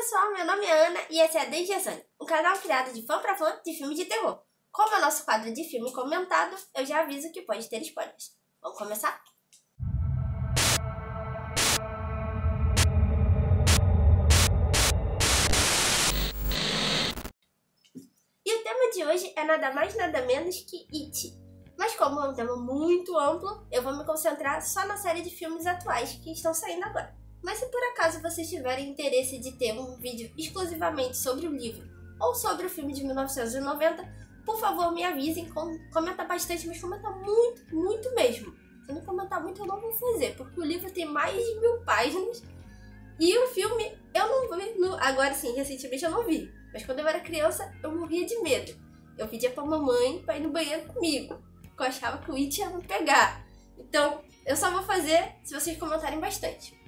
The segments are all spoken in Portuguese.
pessoal, meu nome é Ana e esse é Desde Gesane, um canal criado de fã pra fã de filmes de terror. Como é o nosso quadro de filme comentado, eu já aviso que pode ter spoilers. Vamos começar? E o tema de hoje é nada mais nada menos que It. Mas como é um tema muito amplo, eu vou me concentrar só na série de filmes atuais que estão saindo agora. Mas se por acaso vocês tiverem interesse de ter um vídeo exclusivamente sobre o livro ou sobre o filme de 1990, por favor me avisem, comenta bastante, mas comenta muito mesmo. Se não comentar muito eu não vou fazer, porque o livro tem mais de 1000 páginas e o filme eu não vi, agora sim, recentemente eu não vi. Mas quando eu era criança eu morria de medo. Eu pedia pra mamãe pra ir no banheiro comigo, porque eu achava que o It ia me pegar. Então eu só vou fazer se vocês comentarem bastante.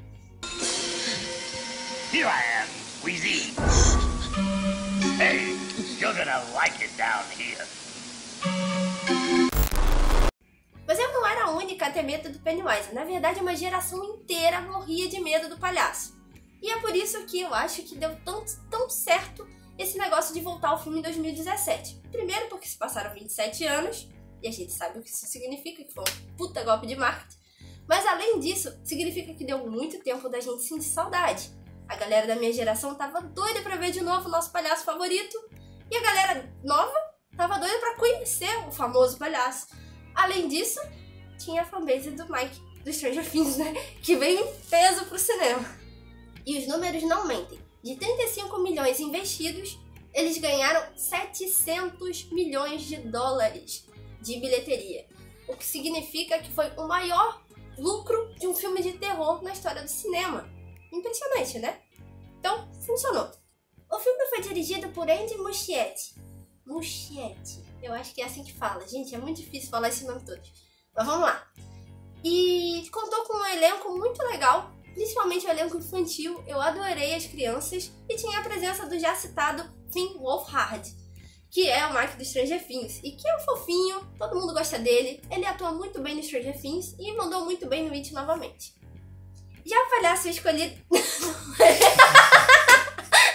Here I am, Wheezy. Hey, you're gonna like it down here. Mas eu não era a única a ter medo do Pennywise. Na verdade, uma geração inteira morria de medo do palhaço. E é por isso que eu acho que deu tão certo esse negócio de voltar ao filme em 2017. Primeiro porque se passaram 27 anos, e a gente sabe o que isso significa, que foi um puta golpe de marketing. Mas além disso, significa que deu muito tempo da gente sentir saudade. A galera da minha geração tava doida pra ver de novo o nosso palhaço favorito. E a galera nova tava doida pra conhecer o famoso palhaço. Além disso, tinha a fanbase do Mike, do Stranger Things, né? Que veio em peso pro cinema. E os números não mentem. De 35 milhões investidos, eles ganharam 700 milhões de dólares de bilheteria. O que significa que foi o maior lucro de um filme de terror na história do cinema. Impressionante, né? Então, funcionou. O filme foi dirigido por Andy Muschietti. Muschietti, eu acho que é assim que fala. Gente, é muito difícil falar esse nome todo. Mas vamos lá. E contou com um elenco muito legal, principalmente o elenco infantil. Eu adorei as crianças e tinha a presença do já citado Finn Wolfhard, que é o Mike do Stranger Things, e que é um fofinho, todo mundo gosta dele, ele atua muito bem no Stranger Things e mandou muito bem no It novamente. Já o palhaço escolhido...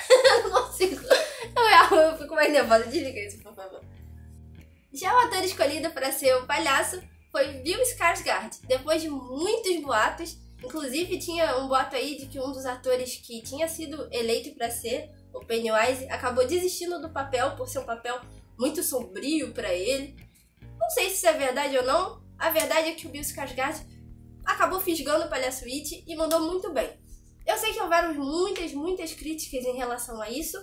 Eu não consigo, eu fico mais nervosa, desliga isso, por favor. Já o ator escolhido para ser o palhaço foi Bill Skarsgård, depois de muitos boatos, inclusive tinha um boato aí de que um dos atores que tinha sido eleito para ser o Pennywise acabou desistindo do papel por ser um papel muito sombrio pra ele. Não sei se isso é verdade ou não. A verdade é que o Bill Skarsgård acabou fisgando o palhaço It e mandou muito bem. Eu sei que houveram muitas críticas em relação a isso,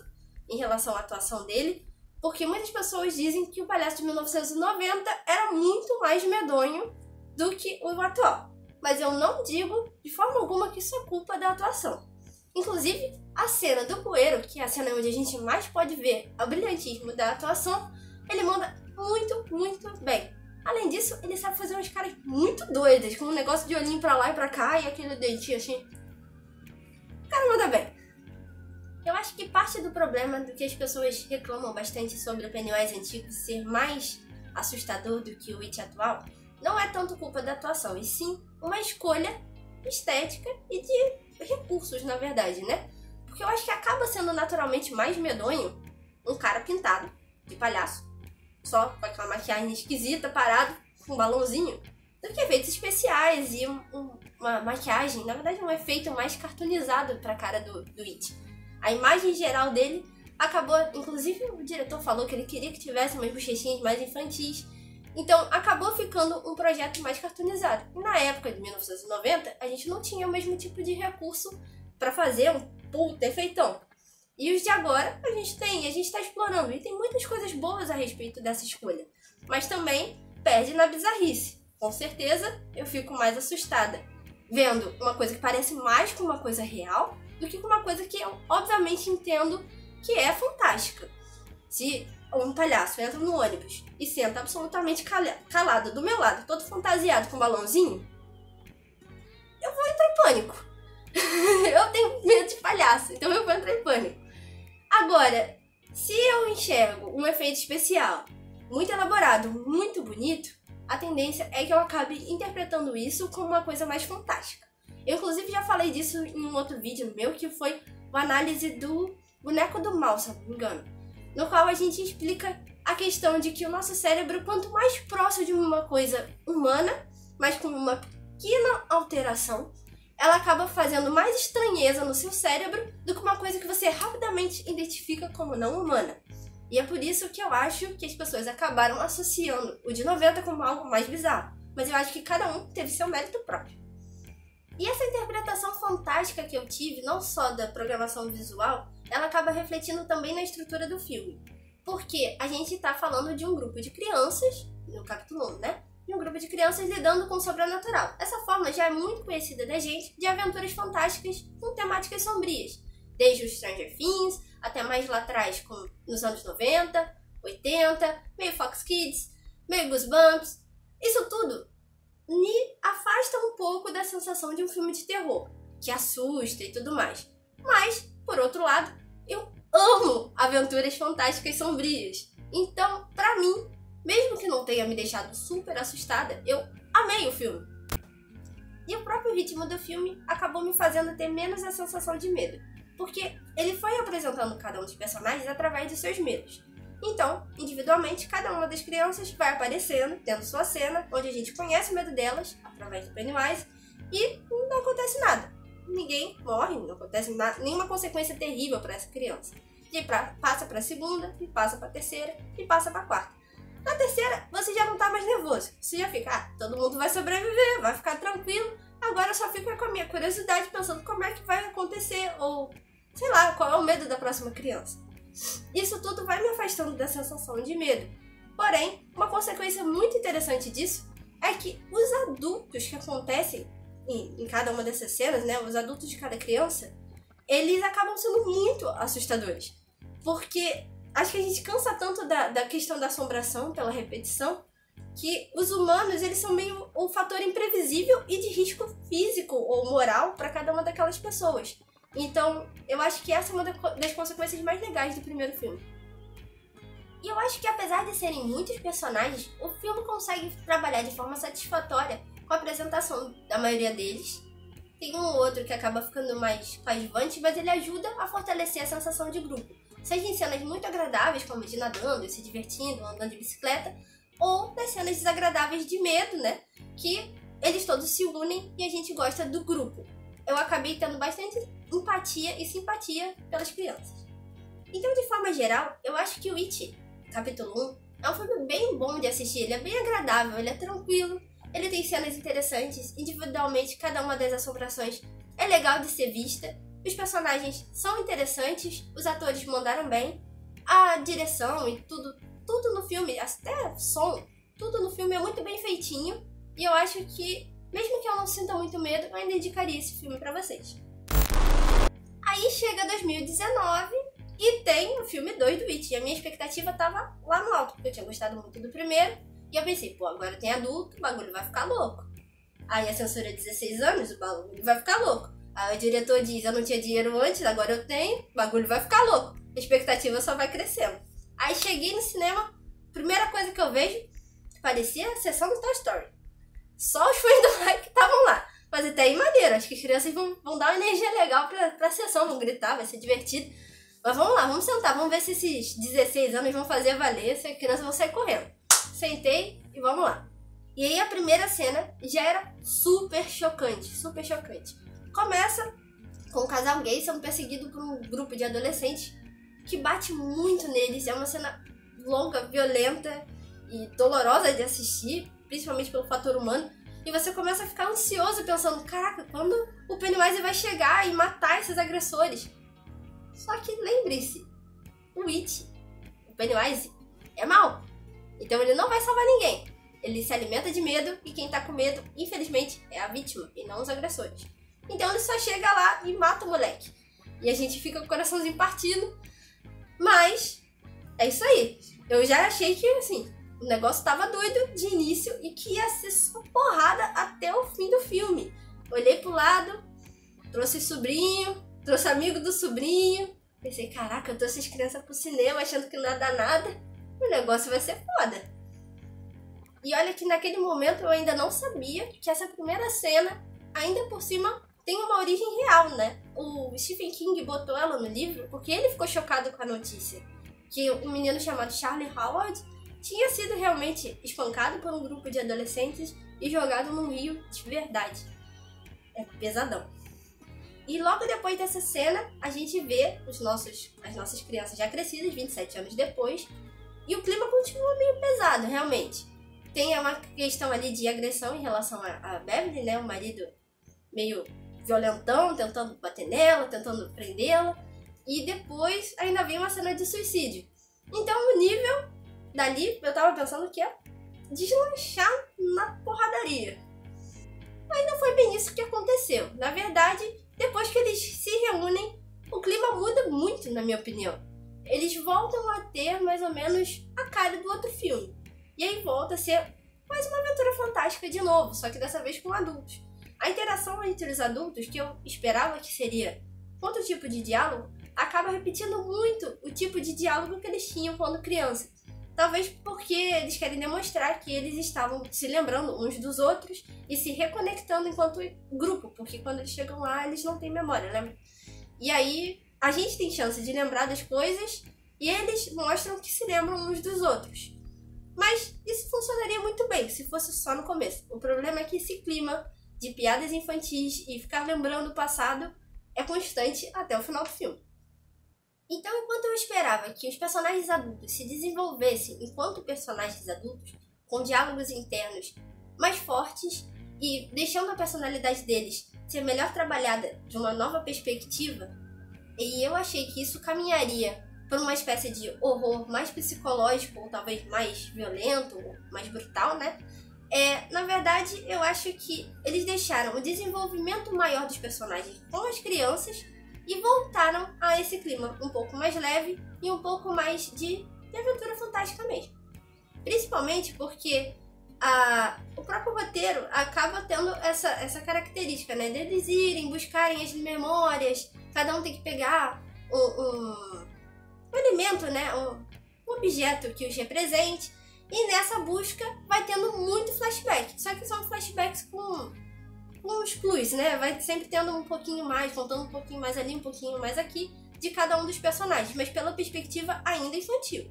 em relação à atuação dele, porque muitas pessoas dizem que o palhaço de 1990 era muito mais medonho do que o atual. Mas eu não digo de forma alguma que isso é culpa da atuação. Inclusive, a cena do bueiro, que é a cena onde a gente mais pode ver o brilhantismo da atuação, ele manda muito bem. Além disso, ele sabe fazer umas caras muito doidas, com um negócio de olhinho pra lá e pra cá e aquele dentinho assim. O cara manda bem. Eu acho que parte do problema do que as pessoas reclamam bastante sobre o Pennywise antigo ser mais assustador do que o It atual, não é tanto culpa da atuação, e sim uma escolha estética e de recursos, na verdade, né? Porque eu acho que acaba sendo naturalmente mais medonho um cara pintado de palhaço, só com aquela maquiagem esquisita, parado, com um balãozinho, do que efeitos especiais e uma maquiagem, na verdade um efeito mais cartoonizado pra cara do It. A imagem geral dele acabou, inclusive o diretor falou que ele queria que tivesse umas bochechinhas mais infantis, então acabou ficando um projeto mais cartoonizado. E na época de 1990, a gente não tinha o mesmo tipo de recurso pra fazer um puta efeitão. E os de agora a gente tá explorando. E tem muitas coisas boas a respeito dessa escolha. Mas também perde na bizarrice. Com certeza eu fico mais assustada vendo uma coisa que parece mais com uma coisa real do que com uma coisa que eu obviamente entendo que é fantástica. Se um palhaço entra no ônibus e senta absolutamente calado do meu lado, todo fantasiado com um balãozinho, eu vou entrar em pânico. Eu tenho medo de palhaço, então eu vou entrar em pânico. Agora, se eu enxergo um efeito especial muito elaborado, muito bonito, a tendência é que eu acabe interpretando isso como uma coisa mais fantástica. Eu inclusive já falei disso em um outro vídeo meu, que foi uma análise do Boneco do Mal, se não me engano, no qual a gente explica a questão de que o nosso cérebro, quanto mais próximo de uma coisa humana, mas com uma pequena alteração, ela acaba fazendo mais estranheza no seu cérebro do que uma coisa que você rapidamente identifica como não humana. E é por isso que eu acho que as pessoas acabaram associando o de 90 como algo mais bizarro. Mas eu acho que cada um teve seu mérito próprio. E essa interpretação fantástica que eu tive, não só da programação visual, ela acaba refletindo também na estrutura do filme. Porque a gente tá falando de um grupo de crianças, no capítulo 1, né? De um grupo de crianças lidando com o sobrenatural. Essa forma já é muito conhecida da gente de aventuras fantásticas com temáticas sombrias. Desde o Stranger Things, até mais lá atrás, nos anos 90, 80, meio Fox Kids, meio Goosebumps. Isso tudo me afasta um pouco da sensação de um filme de terror, que assusta e tudo mais. Mas, por outro lado, eu amo aventuras fantásticas sombrias. Então, pra mim, mesmo que não tenha me deixado super assustada, eu amei o filme. E o próprio ritmo do filme acabou me fazendo ter menos a sensação de medo, porque ele foi apresentando cada um dos personagens através de seus medos. Então, individualmente, cada uma das crianças vai aparecendo, tendo sua cena, onde a gente conhece o medo delas, através do Pennywise, e não acontece nada. Ninguém morre, não acontece nenhuma consequência terrível para essa criança. E passa para a segunda, e passa para a terceira, e passa para a quarta. Na terceira, você já não tá mais nervoso. Você já fica, todo mundo vai sobreviver, vai ficar tranquilo. Agora eu só fico com a minha curiosidade pensando como é que vai acontecer, ou sei lá, qual é o medo da próxima criança. Isso tudo vai me afastando da sensação de medo. Porém, uma consequência muito interessante disso é que os adultos que acontecem em cada uma dessas cenas, né, os adultos de cada criança, eles acabam sendo muito assustadores. Porque acho que a gente cansa tanto da questão da assombração pela repetição, que os humanos, eles são meio um fator imprevisível e de risco físico ou moral para cada uma daquelas pessoas. Então, eu acho que essa é uma das consequências mais legais do primeiro filme. E eu acho que apesar de serem muitos personagens, o filme consegue trabalhar de forma satisfatória com a apresentação da maioria deles. Tem um ou outro que acaba ficando mais coadjuvante, mas ele ajuda a fortalecer a sensação de grupo. Seja em cenas muito agradáveis, como de nadando, se divertindo, andando de bicicleta, ou nas cenas desagradáveis de medo, né? Que eles todos se unem e a gente gosta do grupo. Eu acabei tendo bastante empatia e simpatia pelas crianças. Então, de forma geral, eu acho que o It, capítulo 1, é um filme bem bom de assistir. Ele é bem agradável, ele é tranquilo, ele tem cenas interessantes, individualmente cada uma das assombrações é legal de ser vista, os personagens são interessantes, os atores mandaram bem, a direção e tudo no filme, até som, tudo no filme é muito bem feitinho, e eu acho que, mesmo que eu não sinta muito medo, eu ainda indicaria esse filme pra vocês. Aí chega 2019 e tem o filme 2 do It, e a minha expectativa tava lá no alto, porque eu tinha gostado muito do primeiro, e eu pensei, pô, agora tem adulto, o bagulho vai ficar louco. Aí a censura é 16 anos, o bagulho vai ficar louco. Aí o diretor diz, eu não tinha dinheiro antes, agora eu tenho, o bagulho vai ficar louco. A expectativa só vai crescendo. Aí cheguei no cinema, primeira coisa que eu vejo, parecia a sessão do Toy Story. Só os fãs do like estavam lá. Mas até aí maneiro, acho que as crianças vão dar uma energia legal pra sessão, vão gritar, vai ser divertido. Mas vamos lá, vamos sentar, vamos ver se esses 16 anos vão fazer valer, se as crianças vão sair correndo. Sentei e vamos lá. E aí a primeira cena já era super chocante, super chocante. Começa com um casal gay sendo perseguido por um grupo de adolescentes que bate muito neles. É uma cena longa, violenta e dolorosa de assistir, principalmente pelo fator humano. E você começa a ficar ansioso pensando, caraca, quando o Pennywise vai chegar e matar esses agressores? Só que lembre-se, o It, o Pennywise, é mau. Então ele não vai salvar ninguém. Ele se alimenta de medo e quem tá com medo, infelizmente, é a vítima e não os agressores. Então ele só chega lá e mata o moleque. E a gente fica com o coraçãozinho partido. Mas é isso aí. Eu já achei que, assim, o negócio tava doido de início e que ia ser só porrada até o fim do filme. Olhei pro lado, trouxe sobrinho, trouxe amigo do sobrinho. Pensei, caraca, eu trouxe as crianças pro cinema achando que não ia dar nada. O negócio vai ser foda. E olha que naquele momento eu ainda não sabia que essa primeira cena, ainda por cima, tem uma origem real, né? o Stephen King botou ela no livro porque ele ficou chocado com a notícia que um menino chamado Charlie Howard tinha sido realmente espancado por um grupo de adolescentes e jogado num rio de verdade. É pesadão. E logo depois dessa cena, a gente vê as nossas crianças já crescidas, 27 anos depois, e o clima continua meio pesado, realmente. Tem uma questão ali de agressão em relação a Beverly, né? O marido meio violentão, tentando bater nela, tentando prendê-la. E depois ainda vem uma cena de suicídio. Então o nível dali, eu tava pensando que ia deslanchar na porradaria. Mas não foi bem isso que aconteceu. Na verdade, depois que eles se reúnem, o clima muda muito, na minha opinião. Eles voltam a ter mais ou menos a cara do outro filme. E aí volta a ser mais uma aventura fantástica de novo, só que dessa vez com adultos. A interação entre os adultos, que eu esperava que seria outro tipo de diálogo, acaba repetindo muito o tipo de diálogo que eles tinham quando criança. Talvez porque eles querem demonstrar que eles estavam se lembrando uns dos outros e se reconectando enquanto grupo, porque quando eles chegam lá, eles não têm memória, lembra? E aí, a gente tem chance de lembrar das coisas e eles mostram que se lembram uns dos outros. Mas isso funcionaria muito bem se fosse só no começo. O problema é que esse clima de piadas infantis e ficar lembrando o passado é constante até o final do filme. Então, enquanto eu esperava que os personagens adultos se desenvolvessem enquanto personagens adultos, com diálogos internos mais fortes e deixando a personalidade deles ser melhor trabalhada de uma nova perspectiva, e eu achei que isso caminharia por uma espécie de horror mais psicológico, ou talvez mais violento, ou mais brutal, né? Na verdade, eu acho que eles deixaram o desenvolvimento maior dos personagens com as crianças e voltaram a esse clima um pouco mais leve e um pouco mais de aventura fantástica mesmo. Principalmente porque o próprio roteiro acaba tendo essa característica, né? Deles irem, buscarem as memórias, cada um tem que pegar um elemento, né? Um objeto que os represente, e nessa busca vai tendo muito flashback, só que são flashbacks com os plus, né? Vai sempre tendo um pouquinho mais, contando um pouquinho mais ali, um pouquinho mais aqui, de cada um dos personagens, mas pela perspectiva ainda infantil.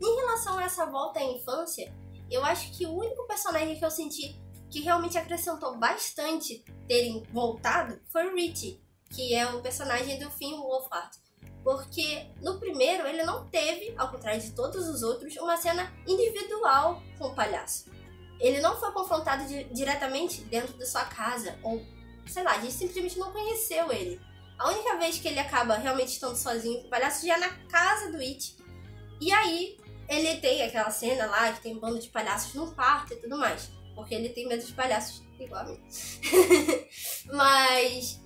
Em relação a essa volta à infância, eu acho que o único personagem que eu senti que realmente acrescentou bastante terem voltado foi o Richie, que é o personagem do Finn Wolfhard. Porque no primeiro ele não teve, ao contrário de todos os outros, uma cena individual com o palhaço. Ele não foi confrontado diretamente dentro da sua casa, ou sei lá, a gente simplesmente não conheceu ele. A única vez que ele acaba realmente estando sozinho com o palhaço já é na casa do It. E aí ele tem aquela cena lá que tem um bando de palhaços no quarto e tudo mais, porque ele tem medo de palhaços igual a mim. Mas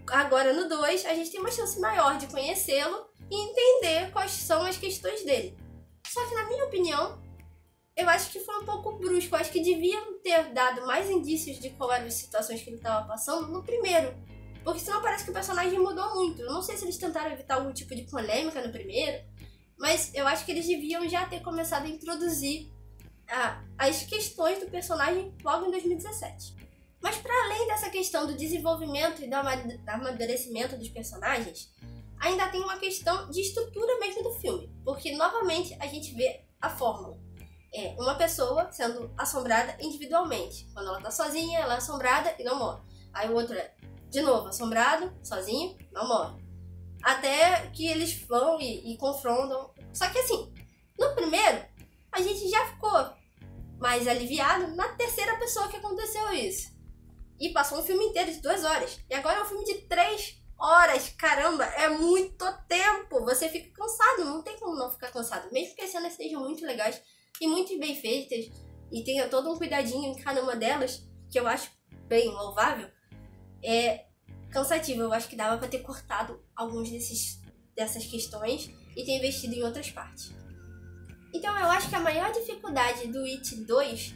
agora no 2 a gente tem uma chance maior de conhecê-lo e entender quais são as questões dele. Só que na minha opinião, eu acho que foi um pouco brusco. Eu acho que deviam ter dado mais indícios de qual eram as situações que ele estava passando no primeiro. Porque senão parece que o personagem mudou muito. Eu não sei se eles tentaram evitar algum tipo de polêmica no primeiro, mas eu acho que eles deviam já ter começado a introduzir as questões do personagem logo em 2017. Mas para além dessa questão do desenvolvimento e do amadurecimento dos personagens, ainda tem uma questão de estrutura mesmo do filme. Porque novamente a gente vê a fórmula. É uma pessoa sendo assombrada individualmente. Quando ela tá sozinha, ela é assombrada e não morre. Aí o outro é, de novo, assombrado, sozinho, não morre. Até que eles vão e confrontam. Só que assim, no primeiro, a gente já ficou mais aliviado na terceira pessoa que aconteceu isso. E passou um filme inteiro de 2 horas. E agora é um filme de 3 horas. Caramba, é muito tempo. Você fica cansado, não tem como não ficar cansado. Mesmo que as cenas sejam muito legais e muito bem feitas, e tenha todo um cuidadinho em cada uma delas, que eu acho bem louvável, é cansativo. Eu acho que dava pra ter cortado alguns dessas questões e ter investido em outras partes. Então eu acho que a maior dificuldade do It 2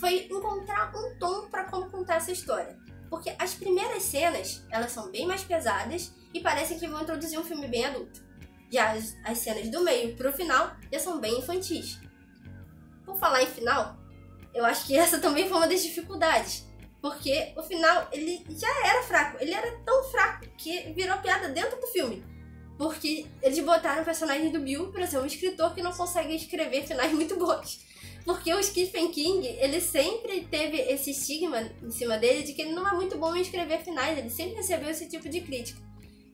foi encontrar um tom para como contar essa história. Porque as primeiras cenas, elas são bem mais pesadas e parecem que vão introduzir um filme bem adulto. Já as cenas do meio pro final já são bem infantis. Por falar em final, eu acho que essa também foi uma das dificuldades. Porque o final, ele já era fraco. Ele era tão fraco que virou piada dentro do filme. Porque eles botaram o personagem do Bill pra ser um escritor que não consegue escrever finais muito bons. Porque o Stephen King, ele sempre teve esse estigma em cima dele de que ele não é muito bom em escrever finais. Ele sempre recebeu esse tipo de crítica.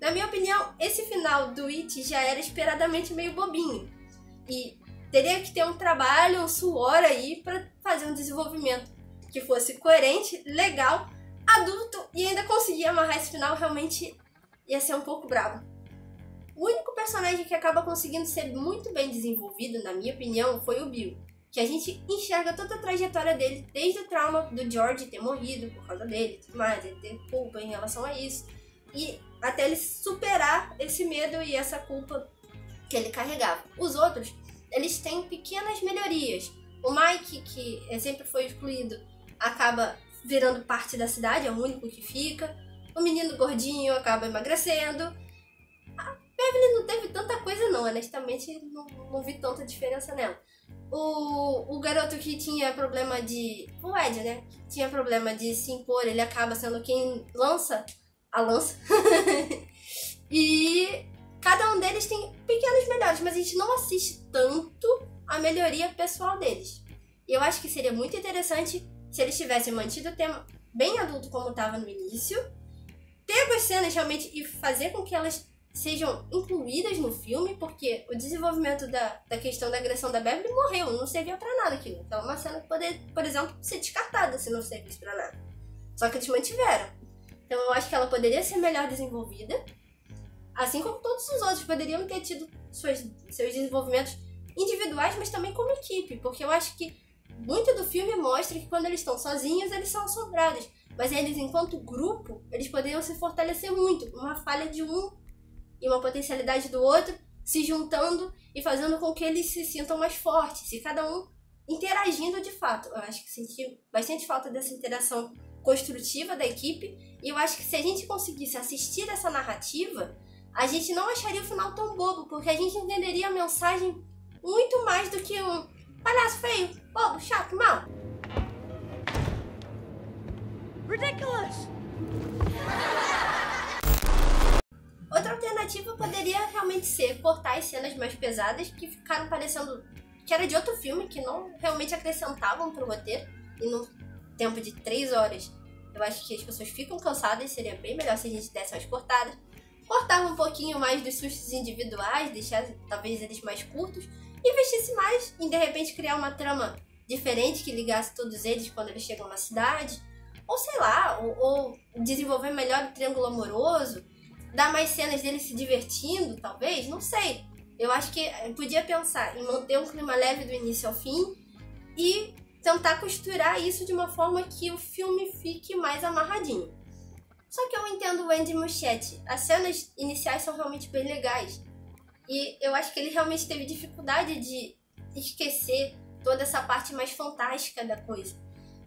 Na minha opinião, esse final do It já era esperadamente meio bobinho. E teria que ter um trabalho, um suor aí pra fazer um desenvolvimento que fosse coerente, legal, adulto e ainda conseguir amarrar esse final. Realmente ia ser um pouco brabo. O único personagem que acaba conseguindo ser muito bem desenvolvido, na minha opinião, foi o Bill. Que a gente enxerga toda a trajetória dele, desde o trauma do George ter morrido por causa dele, tudo mais, ele ter culpa em relação a isso, e até ele superar esse medo e essa culpa que ele carregava. Os outros, eles têm pequenas melhorias. O Mike, que sempre foi excluído, acaba virando parte da cidade, é o único que fica. O menino gordinho acaba emagrecendo. A Beverly não teve tanta coisa não, honestamente não vi tanta diferença nela. O garoto que tinha problema de... O Ed, né? Que tinha problema de se impor, ele acaba sendo quem lança a lança. E cada um deles tem pequenas melhorias, mas a gente não assiste tanto a melhoria pessoal deles. E eu acho que seria muito interessante se eles tivessem mantido o tema bem adulto como estava no início, ter as cenas realmente e fazer com que elas sejam incluídas no filme, porque o desenvolvimento da questão da agressão da Beverly morreu, não servia pra nada aquilo. Então é uma cena que poderia, por exemplo, ser descartada se não servisse pra nada. Só que eles mantiveram. Então eu acho que ela poderia ser melhor desenvolvida, assim como todos os outros poderiam ter tido seus desenvolvimentos individuais, mas também como equipe, porque eu acho que muito do filme mostra que quando eles estão sozinhos, eles são assombrados. Mas eles, enquanto grupo, eles poderiam se fortalecer muito. Uma falha de um e uma potencialidade do outro se juntando e fazendo com que eles se sintam mais fortes. E cada um interagindo de fato. Eu acho que senti bastante falta dessa interação construtiva da equipe. E eu acho que se a gente conseguisse assistir essa narrativa, a gente não acharia o final tão bobo, porque a gente entenderia a mensagem muito mais do que um palhaço feio, bobo, chato, mau. Ridiculous! Outra alternativa poderia realmente ser cortar as cenas mais pesadas que ficaram parecendo que era de outro filme, que não realmente acrescentavam pro roteiro. E no tempo de 3 horas, eu acho que as pessoas ficam cansadas, seria bem melhor se a gente desse umas cortadas. Cortava um pouquinho mais dos sustos individuais, deixar talvez eles mais curtos, e investisse mais em de repente criar uma trama diferente que ligasse todos eles quando eles chegam na cidade. Ou sei lá, ou desenvolver melhor o triângulo amoroso, dar mais cenas deles se divertindo, talvez, não sei. Eu acho que podia pensar em manter um clima leve do início ao fim e tentar costurar isso de uma forma que o filme fique mais amarradinho. Só que eu entendo o Andy Muschietti. As cenas iniciais são realmente bem legais. E eu acho que ele realmente teve dificuldade de esquecer toda essa parte mais fantástica da coisa.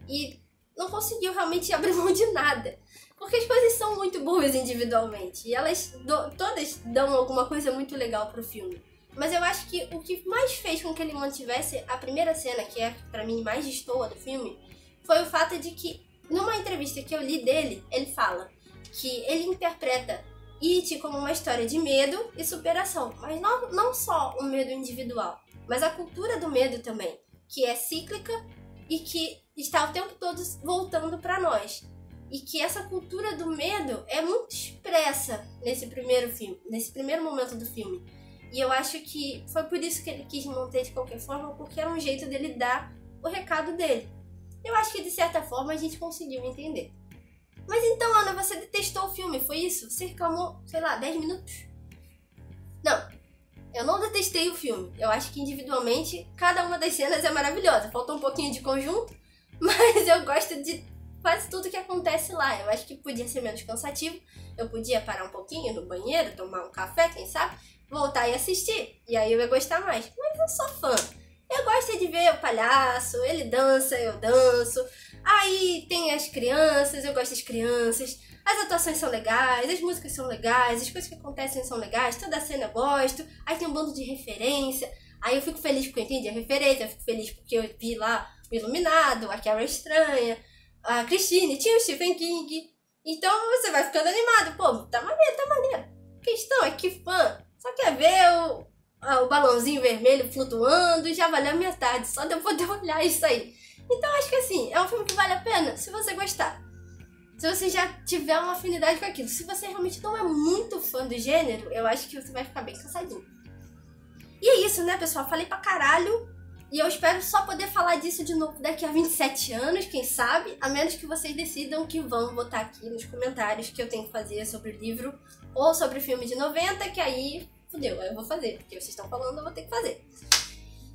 E não conseguiu realmente abrir mão de nada. Porque as coisas são muito boas individualmente. E elas todas dão alguma coisa muito legal pro filme. Mas eu acho que o que mais fez com que ele mantivesse a primeira cena, que é pra mim mais destoa do filme, foi o fato de que, numa entrevista que eu li dele, ele fala que ele interpreta It como uma história de medo e superação. Mas não só o medo individual, mas a cultura do medo também, que é cíclica e que está o tempo todo voltando para nós. E que essa cultura do medo é muito expressa nesse primeiro filme, nesse primeiro momento do filme. E eu acho que foi por isso que ele quis manter de qualquer forma, porque era um jeito dele dar o recado dele. Eu acho que de certa forma a gente conseguiu entender. Mas então, Ana, você detestou o filme, foi isso? Você reclamou, sei lá, 10 minutos? Não, eu não detestei o filme. Eu acho que individualmente cada uma das cenas é maravilhosa. Faltou um pouquinho de conjunto, mas eu gosto de quase tudo que acontece lá. Eu acho que podia ser menos cansativo. Eu podia parar um pouquinho no banheiro, tomar um café, quem sabe, voltar e assistir. E aí eu ia gostar mais. Mas eu sou fã. Eu gosto de ver o palhaço, ele dança, eu danço. Aí tem as crianças, eu gosto das crianças. As atuações são legais, as músicas são legais, as coisas que acontecem são legais, toda a cena eu gosto. Aí tem um bando de referência. Aí eu fico feliz porque eu entendi a referência, eu fico feliz porque eu vi lá o Iluminado, a Carol Estranha. a Christine, tinha o Stephen King. Então você vai ficando animado. Pô, tá maneiro, tá maneiro. A questão é que fã só quer ver o balãozinho vermelho flutuando e já valeu a minha tarde, só de eu poder olhar isso aí. Então acho que assim, é um filme que vale a pena se você gostar. Se você já tiver uma afinidade com aquilo. Se você realmente não é muito fã do gênero, eu acho que você vai ficar bem cansadinho. E é isso, né, pessoal? Falei pra caralho. E eu espero só poder falar disso de novo daqui a 27 anos, quem sabe? A menos que vocês decidam que vão botar aqui nos comentários que eu tenho que fazer sobre o livro ou sobre o filme de 90, que aí, fudeu, eu vou fazer. Porque vocês estão falando, eu vou ter que fazer.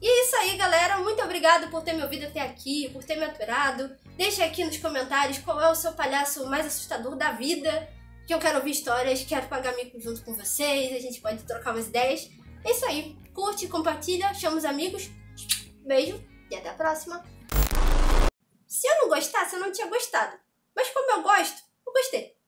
E é isso aí, galera. Muito obrigado por ter me ouvido até aqui, por ter me aturado. Deixa aqui nos comentários qual é o seu palhaço mais assustador da vida, que eu quero ouvir histórias, quero pagar mico junto com vocês, a gente pode trocar umas ideias. É isso aí. Curte, compartilha, chama os amigos. Beijo e até a próxima. Se eu não gostasse, eu não tinha gostado. Mas como eu gosto, eu gostei.